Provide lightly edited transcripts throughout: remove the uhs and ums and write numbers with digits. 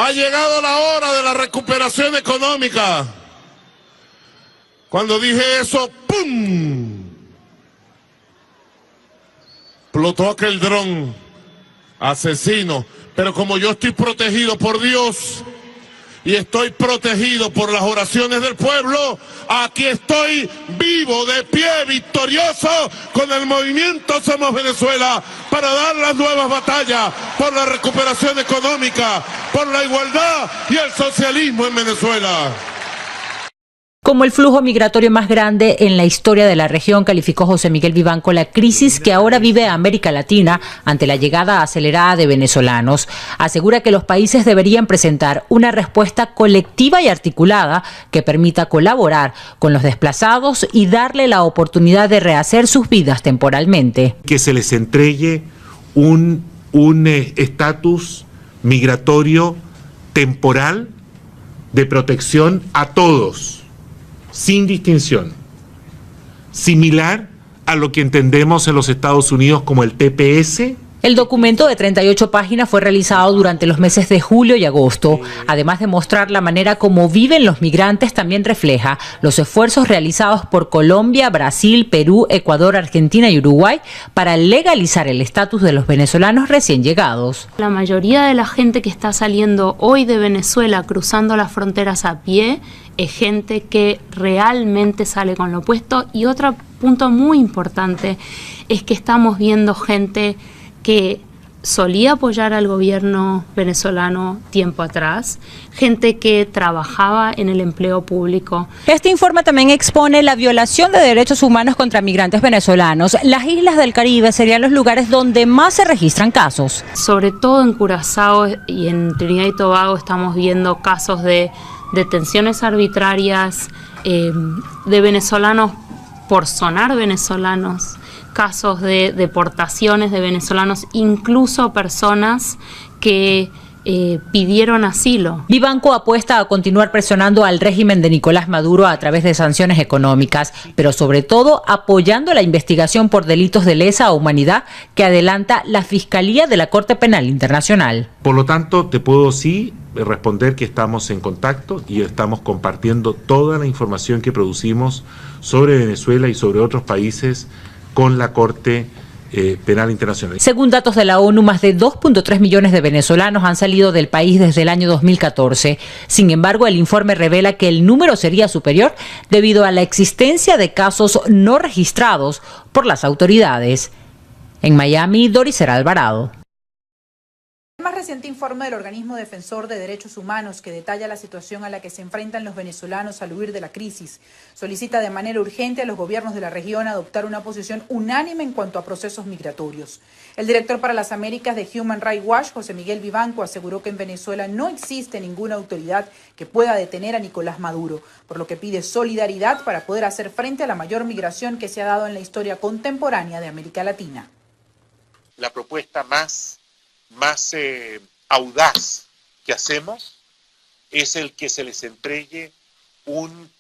Ha llegado la hora de la recuperación económica. Cuando dije eso, ¡pum! Explotó aquel dron asesino. Pero como yo estoy protegido por Dios y estoy protegido por las oraciones del pueblo, aquí estoy vivo, de pie, victorioso, con el movimiento Somos Venezuela, para dar las nuevas batallas por la recuperación económica, por la igualdad y el socialismo en Venezuela. Como el flujo migratorio más grande en la historia de la región, calificó José Miguel Vivanco la crisis que ahora vive América Latina ante la llegada acelerada de venezolanos. Asegura que los países deberían presentar una respuesta colectiva y articulada que permita colaborar con los desplazados y darle la oportunidad de rehacer sus vidas temporalmente. Que se les entregue un estatus migratorio temporal de protección a todos, sin distinción, similar a lo que entendemos en los Estados Unidos como el TPS. El documento de 38 páginas fue realizado durante los meses de julio y agosto. Además de mostrar la manera como viven los migrantes, también refleja los esfuerzos realizados por Colombia, Brasil, Perú, Ecuador, Argentina y Uruguay para legalizar el estatus de los venezolanos recién llegados. La mayoría de la gente que está saliendo hoy de Venezuela cruzando las fronteras a pie es gente que realmente sale con lo opuesto. Y otro punto muy importante es que estamos viendo gente que solía apoyar al gobierno venezolano tiempo atrás, gente que trabajaba en el empleo público. Este informe también expone la violación de derechos humanos contra migrantes venezolanos. Las islas del Caribe serían los lugares donde más se registran casos. Sobre todo en Curazao y en Trinidad y Tobago estamos viendo casos de detenciones arbitrarias de venezolanos por sonar venezolanos, casos de deportaciones de venezolanos, incluso personas que pidieron asilo. Vivanco apuesta a continuar presionando al régimen de Nicolás Maduro a través de sanciones económicas, pero sobre todo apoyando la investigación por delitos de lesa humanidad que adelanta la Fiscalía de la Corte Penal Internacional. Por lo tanto, te puedo sí responder que estamos en contacto y estamos compartiendo toda la información que producimos sobre Venezuela y sobre otros países con la Corte Penal Internacional. Según datos de la ONU, más de 2.3 millones de venezolanos han salido del país desde el año 2014. Sin embargo, el informe revela que el número sería superior debido a la existencia de casos no registrados por las autoridades. En Miami, Doricera Alvarado. El más reciente informe del organismo defensor de derechos humanos, que detalla la situación a la que se enfrentan los venezolanos al huir de la crisis, solicita de manera urgente a los gobiernos de la región adoptar una posición unánime en cuanto a procesos migratorios. El director para las Américas de Human Rights Watch, José Miguel Vivanco, aseguró que en Venezuela no existe ninguna autoridad que pueda detener a Nicolás Maduro, por lo que pide solidaridad para poder hacer frente a la mayor migración que se ha dado en la historia contemporánea de América Latina. La propuesta más audaz que hacemos es el que se les entregue un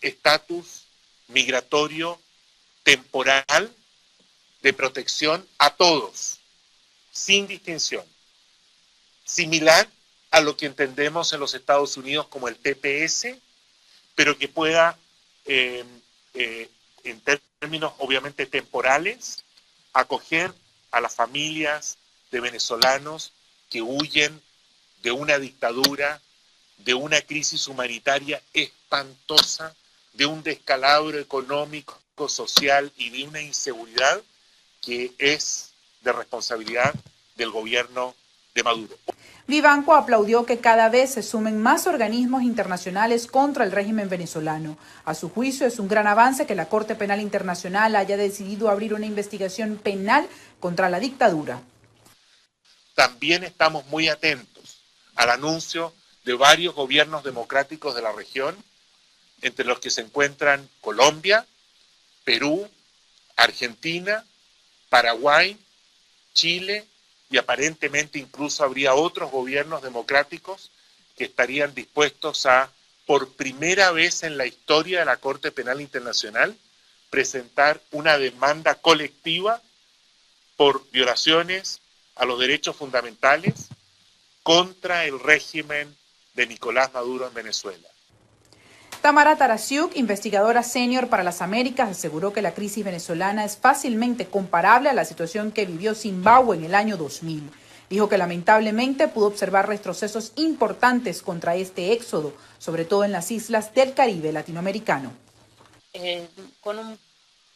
estatus migratorio temporal de protección a todos, sin distinción, similar a lo que entendemos en los Estados Unidos como el TPS, pero que pueda, en términos obviamente temporales, acoger a las familias de venezolanos que huyen de una dictadura, de una crisis humanitaria espantosa, de un descalabro económico, social y de una inseguridad que es de responsabilidad del gobierno de Maduro. Vivanco aplaudió que cada vez se sumen más organismos internacionales contra el régimen venezolano. A su juicio, es un gran avance que la Corte Penal Internacional haya decidido abrir una investigación penal contra la dictadura. También estamos muy atentos al anuncio de varios gobiernos democráticos de la región, entre los que se encuentran Colombia, Perú, Argentina, Paraguay, Chile, y aparentemente incluso habría otros gobiernos democráticos que estarían dispuestos a, por primera vez en la historia de la Corte Penal Internacional, presentar una demanda colectiva por violaciones a los derechos fundamentales, contra el régimen de Nicolás Maduro en Venezuela. Tamara Tarasiuk, investigadora senior para las Américas, aseguró que la crisis venezolana es fácilmente comparable a la situación que vivió Zimbabue en el año 2000. Dijo que lamentablemente pudo observar retrocesos importantes contra este éxodo, sobre todo en las islas del Caribe latinoamericano. Con un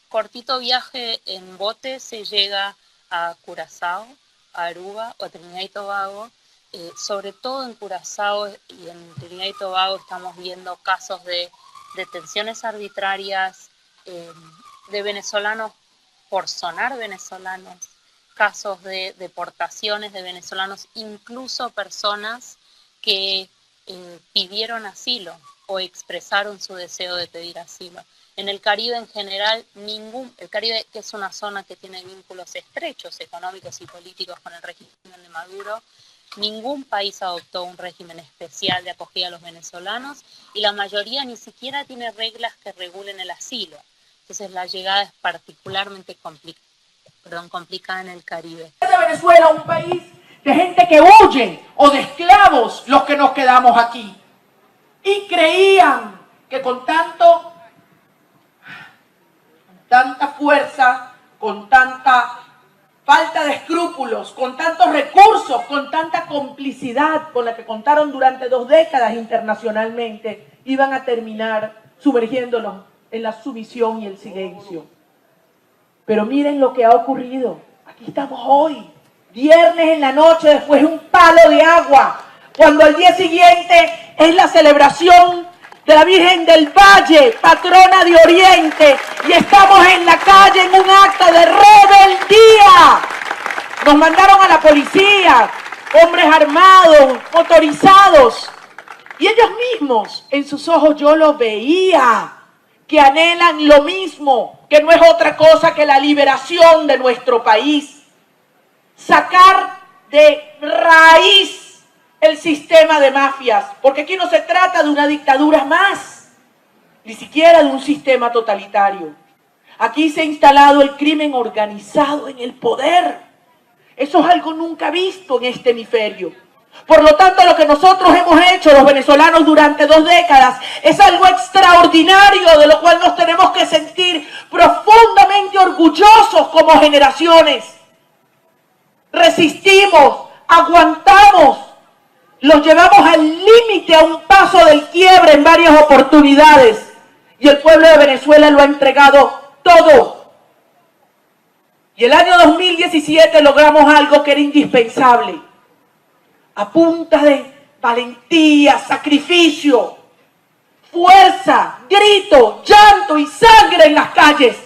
cortito viaje en bote se llega a Curazao, a Aruba o a Trinidad y Tobago. Sobre todo en Curazao y en Trinidad y Tobago estamos viendo casos de detenciones arbitrarias de venezolanos por sonar venezolanos, casos de deportaciones de venezolanos, incluso personas que pidieron asilo o expresaron su deseo de pedir asilo. En el Caribe en general, el Caribe, que es una zona que tiene vínculos estrechos económicos y políticos con el régimen de Maduro, ningún país adoptó un régimen especial de acogida a los venezolanos y la mayoría ni siquiera tiene reglas que regulen el asilo. Entonces la llegada es particularmente complicada en el Caribe. De Venezuela, un país de gente que huye o de esclavos los que nos quedamos aquí. Y creían que con tanta fuerza, con tanta falta de escrúpulos, con tantos recursos, con tanta complicidad con la que contaron durante 2 décadas internacionalmente, iban a terminar sumergiéndolos en la sumisión y el silencio. Pero miren lo que ha ocurrido. Aquí estamos hoy, viernes en la noche, después de un palo de agua, cuando al día siguiente es la celebración de la Virgen del Valle, patrona de Oriente, y estamos en la calle en un acto de rebeldía. Nos mandaron a la policía, hombres armados, motorizados, y ellos mismos, en sus ojos yo lo veía, que anhelan lo mismo, que no es otra cosa que la liberación de nuestro país, sacar de raíz el sistema de mafias, porque aquí no se trata de una dictadura más, ni siquiera de un sistema totalitario. Aquí se ha instalado el crimen organizado en el poder. Eso es algo nunca visto en este hemisferio. Por lo tanto, lo que nosotros hemos hecho, los venezolanos, durante 2 décadas, es algo extraordinario, de lo cual nos tenemos que sentir profundamente orgullosos como generaciones. Resistimos, aguantamos, los llevamos al límite, a un paso del quiebre en varias oportunidades. Y el pueblo de Venezuela lo ha entregado todo. Y el año 2017 logramos algo que era indispensable. A punta de valentía, sacrificio, fuerza, grito, llanto y sangre en las calles,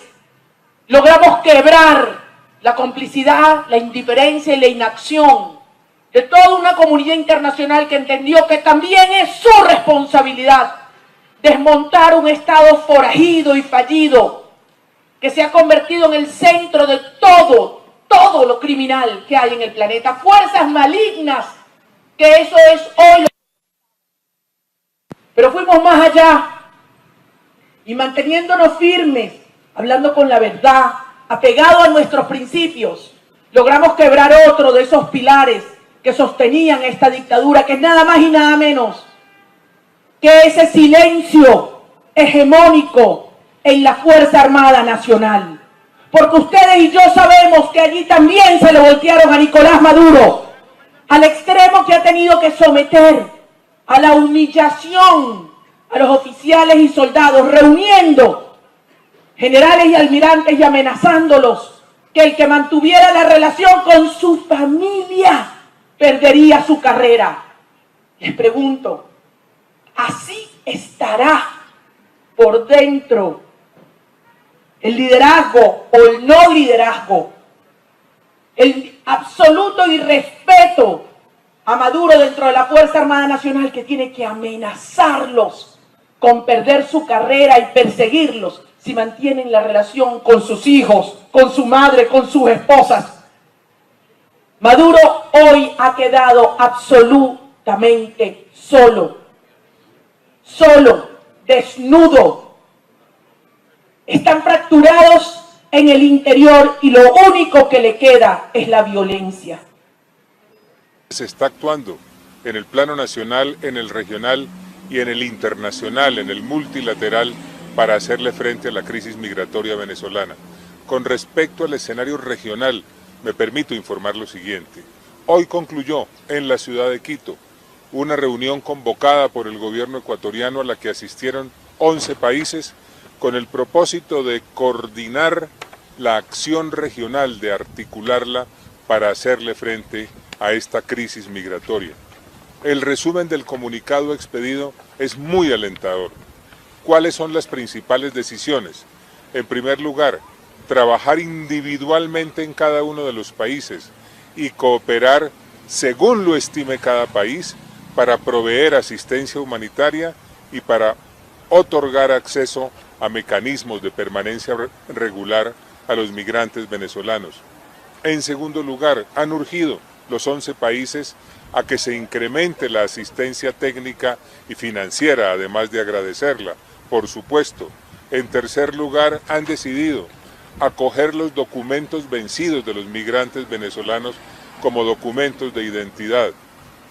logramos quebrar la complicidad, la indiferencia y la inacción de toda una comunidad internacional que entendió que también es su responsabilidad desmontar un Estado forajido y fallido que se ha convertido en el centro de todo lo criminal que hay en el planeta. Fuerzas malignas, que eso es hoy. Pero fuimos más allá y manteniéndonos firmes, hablando con la verdad, apegados a nuestros principios, logramos quebrar otro de esos pilares que sostenían esta dictadura, que es nada más y nada menos que ese silencio hegemónico en la Fuerza Armada Nacional. Porque ustedes y yo sabemos que allí también se le voltearon a Nicolás Maduro, al extremo que ha tenido que someter a la humillación a los oficiales y soldados, reuniendo generales y almirantes y amenazándolos que el que mantuviera la relación con su familia perdería su carrera. Les pregunto, ¿así estará por dentro el liderazgo o el no liderazgo, el absoluto irrespeto a Maduro dentro de la Fuerza Armada Nacional, que tiene que amenazarlos con perder su carrera y perseguirlos si mantienen la relación con sus hijos, con su madre, con sus esposas? Maduro hoy ha quedado absolutamente solo, desnudo. Están fracturados en el interior y lo único que le queda es la violencia. Se está actuando en el plano nacional, en el regional y en el internacional, en el multilateral, para hacerle frente a la crisis migratoria venezolana. Con respecto al escenario regional, me permito informar lo siguiente. Hoy concluyó en la ciudad de Quito una reunión convocada por el gobierno ecuatoriano a la que asistieron 11 países con el propósito de coordinar la acción regional, de articularla para hacerle frente a esta crisis migratoria. El resumen del comunicado expedido es muy alentador. ¿Cuáles son las principales decisiones? En primer lugar, trabajar individualmente en cada uno de los países y cooperar según lo estime cada país para proveer asistencia humanitaria y para otorgar acceso a mecanismos de permanencia regular a los migrantes venezolanos. En segundo lugar, han urgido los 11 países a que se incremente la asistencia técnica y financiera, además de agradecerla, por supuesto. En tercer lugar, han decidido acoger los documentos vencidos de los migrantes venezolanos como documentos de identidad.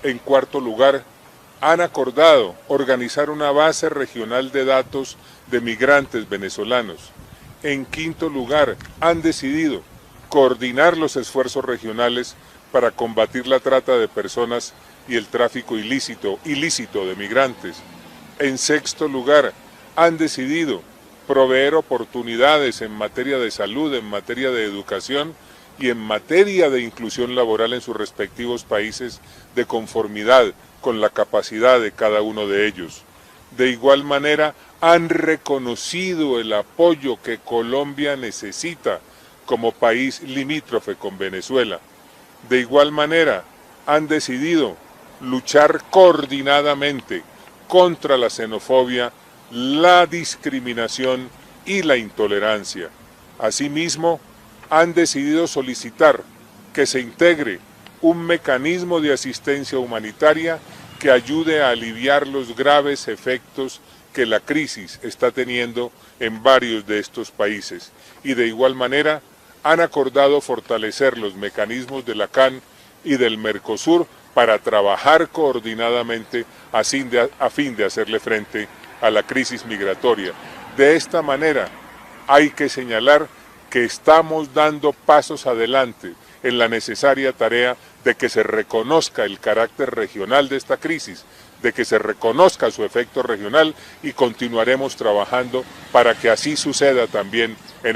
En cuarto lugar, han acordado organizar una base regional de datos de migrantes venezolanos. En quinto lugar, han decidido coordinar los esfuerzos regionales para combatir la trata de personas y el tráfico ilícito de migrantes. En sexto lugar, han decidido proveer oportunidades en materia de salud, en materia de educación y en materia de inclusión laboral en sus respectivos países de conformidad con la capacidad de cada uno de ellos. De igual manera, han reconocido el apoyo que Colombia necesita como país limítrofe con Venezuela. De igual manera, han decidido luchar coordinadamente contra la xenofobia, la discriminación y la intolerancia. Asimismo, han decidido solicitar que se integre un mecanismo de asistencia humanitaria que ayude a aliviar los graves efectos que la crisis está teniendo en varios de estos países. Y de igual manera, han acordado fortalecer los mecanismos de la CAN y del Mercosur para trabajar coordinadamente a fin de hacerle frente a la crisis migratoria. De esta manera, hay que señalar que estamos dando pasos adelante en la necesaria tarea de que se reconozca el carácter regional de esta crisis, de que se reconozca su efecto regional y continuaremos trabajando para que así suceda también en